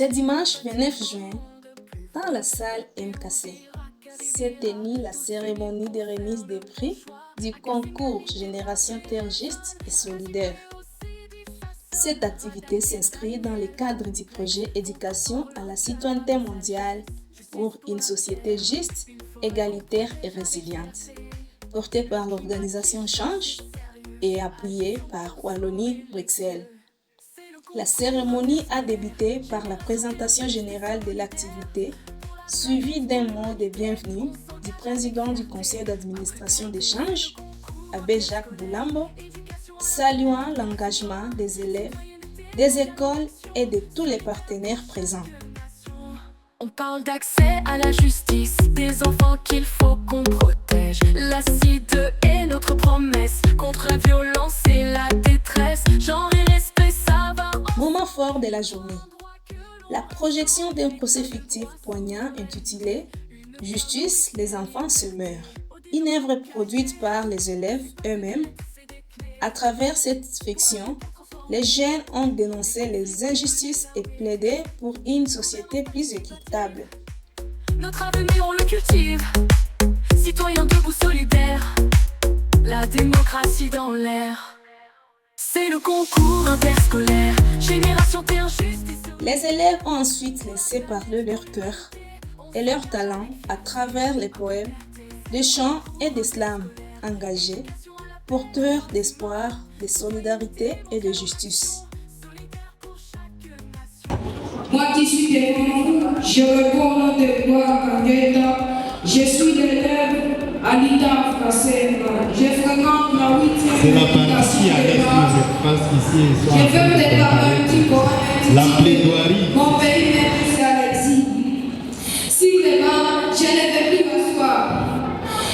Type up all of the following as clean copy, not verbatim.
Ce dimanche 29 juin, dans la salle MKC, s'est tenue la cérémonie de remise des prix du concours Génération Terre Juste et Solidaire. Cette activité s'inscrit dans le cadre du projet Éducation à la citoyenneté mondiale pour une société juste, égalitaire et résiliente, porté par l'organisation Change et appuyé par Wallonie-Bruxelles. La cérémonie a débuté par la présentation générale de l'activité, suivie d'un mot de bienvenue du président du conseil d'administration de Change, Abbé Jacques Boulambo, saluant l'engagement des élèves, des écoles et de tous les partenaires présents. On parle d'accès à la justice, des enfants qu'il faut qu'on protège. La CIDE est notre promesse contre la violence et la détresse. Genre et respect, ça va. Moment fort de la journée. La projection d'un procès fictif poignant intitulé « Justice, les enfants se meurent ». Une œuvre produite par les élèves eux-mêmes. À travers cette fiction, les jeunes ont dénoncé les injustices et plaidé pour une société plus équitable. Notre avenir, on le cultive. Citoyens debout solidaires. La démocratie dans l'air. C'est le concours interscolaire. Génération Terre Juste. Les élèves ont ensuite laissé parler leur cœur et leur talent à travers les poèmes, des chants et des slams engagés, porteurs d'espoir, de solidarité et de justice. Moi qui suis devant, je réponds de Gloire Kangueta. Je suis l'élève Alida Frassema. Je fréquente la 8e. C'est la partie avec je pense qu'ici et soir. Je veux me déclarer un petit poème. La plaidoirie. Mon pays m'est poussé à l'exil. Si vraiment je ne vais plus m'asseoir,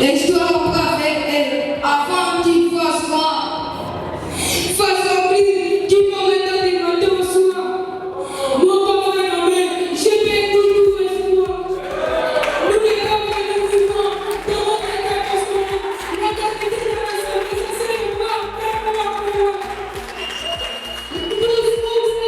et je dois reprendre avec elle avant qu'il fasse froid. Fasse oubli qui m'ont maintenant demandé au soir. Mon pauvre nommé, je vais tout espoir. Nous les pauvres nous vivons dans votre catastrophe. La capitale de la santé, c'est le pouvoir. Nous c'est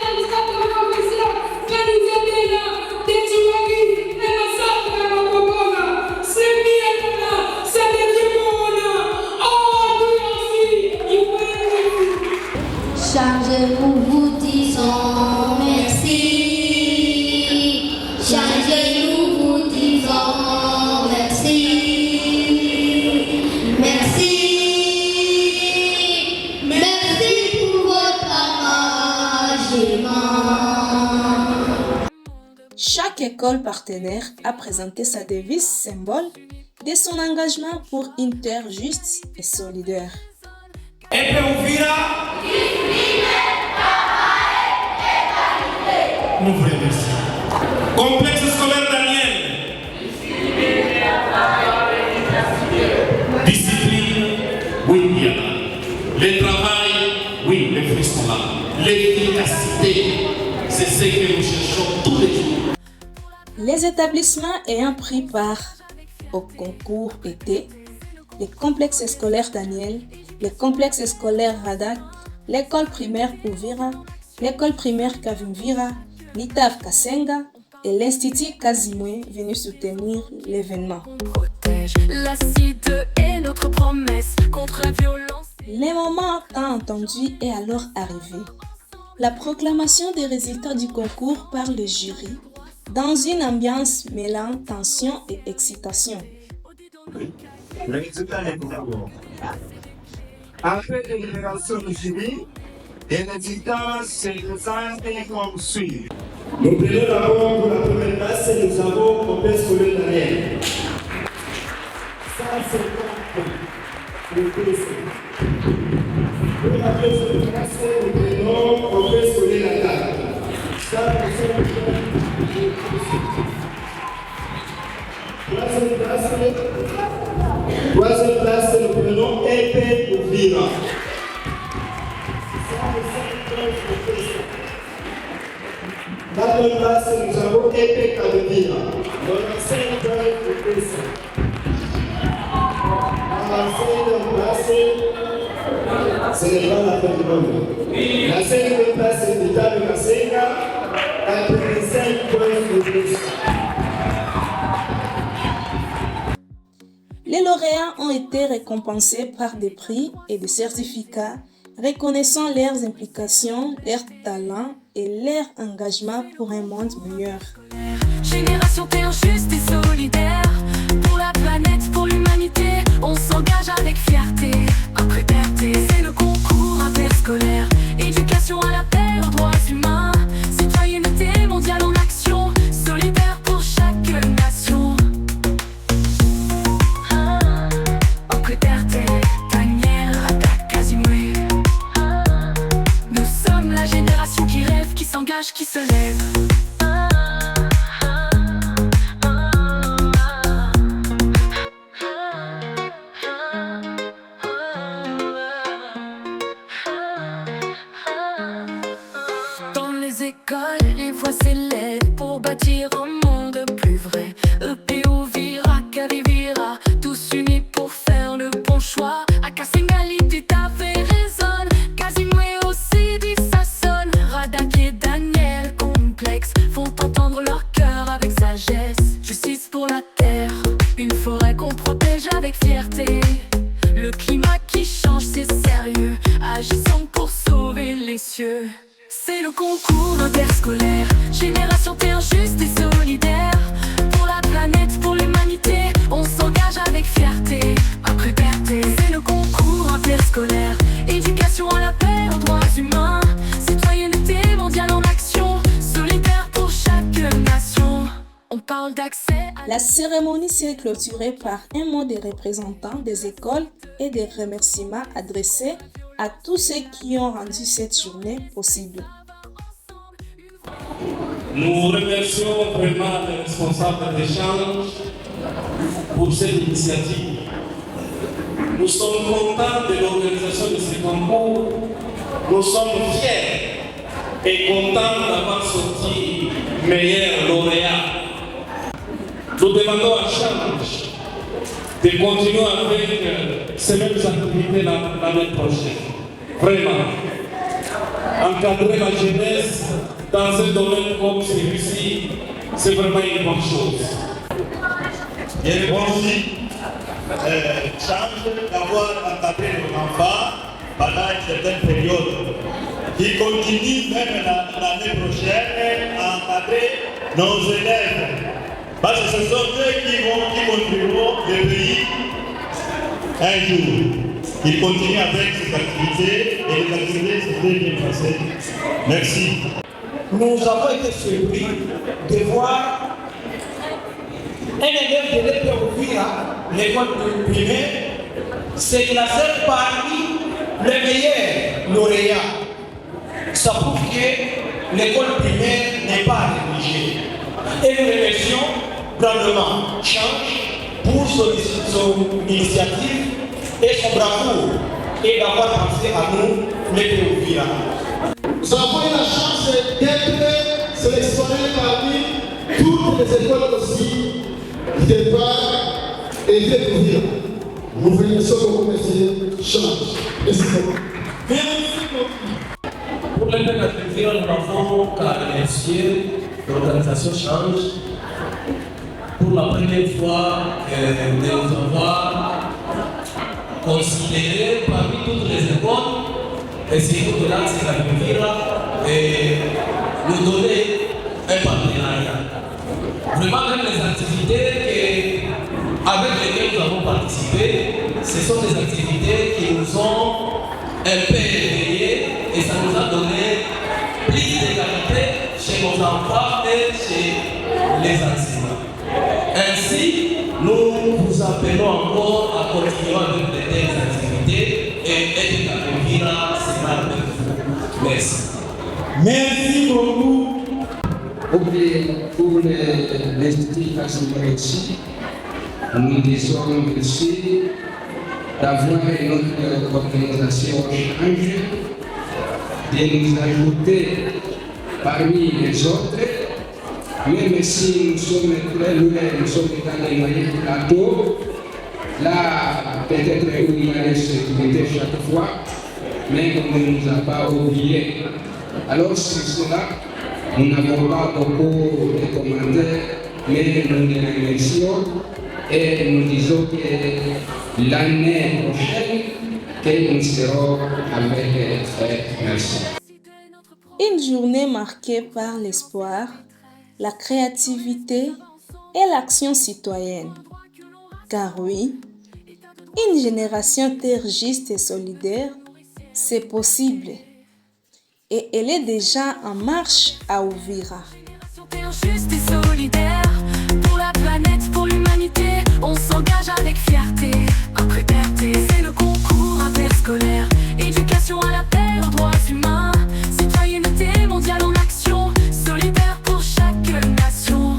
dans le cadre de l'officiel. Fais-nous aider là, des tueries, des massacres à la Bobola. C'est bien là, c'est des démons. Oh, nous aussi, Changez-vous, vous disons merci. Changez-nous, vous disons merci. Merci. Merci pour votre engagement. Chaque école partenaire a présenté sa devise symbole de son engagement pour une terre juste et solidaire. Nous vous remercions. Complexe scolaire Daniel. Discipline, oui, il y en a. Le travail, oui, les fruits sont là. L'efficacité, c'est ce que nous cherchons tous les jours. Les établissements ayant pris part au concours étaient le complexe scolaire Daniel, le complexe scolaire Radak, l'école primaire Ouvira, l'école primaire Kavimvira, l'ITAF Kasenga et l'Institut Kazimwe venu soutenir l'événement. Protège. La CIDE est notre promesse contre la violence. Le moment tant entendu est alors arrivé. La proclamation des résultats du concours par le jury dans une ambiance mêlant tension et excitation. Le résultat est d'abord. Après l'énumération du jury, les résultats se présentent comme suit. Nous prenons d'abord pour la première place et nous avons complexe scolaire Daniel. 150 le PC. Pour la deuxième place, nous prenons complexe scolaire Latal. 100% troisième place, nous prenons EP pour Vira. Quatrième place, nous avons EP Calvira. 95 points pour PC. À la cinquième place, ce n'est pas la fin du monde. La cinquième place, c'est l'État de Kasenga. La points de plus. Les lauréats ont été récompensés par des prix et des certificats reconnaissant leurs implications, leurs talents et leur engagement pour un monde meilleur. Génération Terre juste et solidaire, pour la planète, pour l'humanité, on s'engage avec fierté, après liberté. C'est le concours interscolaire, éducation à la paix, aux droits humains, citoyenneté mondiale en action, solidaire pour chaque nation. Après liberté, Daniel, Rada, Casimir. Nous sommes la génération qui rêve, qui s'engage, qui se lève. Les voix s'élèvent pour bâtir un monde plus vrai. EPO Vira, Carivira, tous unis pour faire le bon choix. Akasengali dit ta fait résonne, Casimwe aussi dit ça sonne. Radak et Daniel complexe font entendre leur cœur avec sagesse. Justice pour la terre, une forêt qu'on protège avec fierté. Le climat qui change c'est sérieux, agissons pour sauver les cieux. C'est le concours interscolaire, génération Terre juste et solidaire. Pour la planète, pour l'humanité, on s'engage avec fierté, après liberté. C'est le concours interscolaire, éducation à la paix, aux droits humains, citoyenneté mondiale en action, solidaire pour chaque nation. On parle d'accès à... La cérémonie s'est clôturée par un mot des représentants des écoles et des remerciements adressés à tous ceux qui ont rendu cette journée possible. Nous remercions vraiment les responsables d'échange pour cette initiative. Nous sommes contents de l'organisation de ce concours. Nous sommes fiers et contents d'avoir sorti meilleur lauréat. Nous demandons à Change de continuer avec ces mêmes activités l'année prochaine. Vraiment, encadrer la jeunesse dans un domaine comme celui-ci, c'est vraiment une bonne chose. Et aussi, Change d'avoir encadré nos enfants pendant une certaine période, qui continue même l'année prochaine à encadrer nos élèves. Parce que ce sont eux qui contribueront le pays un jour. Ils continuent avec ces activités et les activités se sont bien passées. Merci. Nous avons été surpris de voir un élève de l'école primaire se classer parmi les meilleurs lauréats. Ça prouve que l'école primaire n'est pas négligée. Et nous remercions grandement Change pour son initiative et son bravoure et d'avoir pensé à nous, les Théophila. Nous avons eu la chance d'être sélectionnés parmi toutes les écoles aussi de départ et de Théophila. Nous vous remercions Change. Merci beaucoup. Pour les Théophila, nous avons qu'à remercier l'organisation Change pour la première fois de nous avoir considérés parmi toutes les écoles et surtout de l'axe de la Vivira et nous donner un partenariat. Vraiment, même les activités avec lesquelles nous avons participé, ce sont des activités qui nous ont un peu éveillés et ça nous a donné plus d'égalité chez nos enfants et chez les enseignants. Ainsi, nous vous appelons encore à continuer avec de telles activités et être à Vivira sera avec vous. Merci. Merci beaucoup. Pour l'Institut Casimir ici, nous disons merci d'avoir notre organisation Change, de nous ajouter parmi les autres, même si nous sommes très loin, nous sommes dans les moyens de plateau, là peut-être où il y a des sécurités chaque fois, mais on ne nous a pas oubliés. Alors c'est cela, Nous n'avons pas beaucoup de commentaires, mais nous les remercions et nous disons que l'année prochaine, que nous serons avec les frères. Merci. Une journée marquée par l'espoir, la créativité et l'action citoyenne. Car oui, une génération terre juste et solidaire, c'est possible. Et elle est déjà en marche à Uvira. Terre juste et solidaire, pour la planète, pour l'humanité, on s'engage avec fierté. Après liberté, c'est le concours interscolaire, éducation à la paix, aux droits humains, citoyenneté mondiale en action, solidaire pour chaque nation.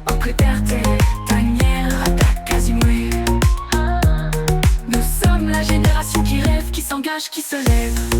Après liberté, Daniel, Radak, Kazimoué. Nous sommes la génération qui rêve, qui s'engage, qui se lève.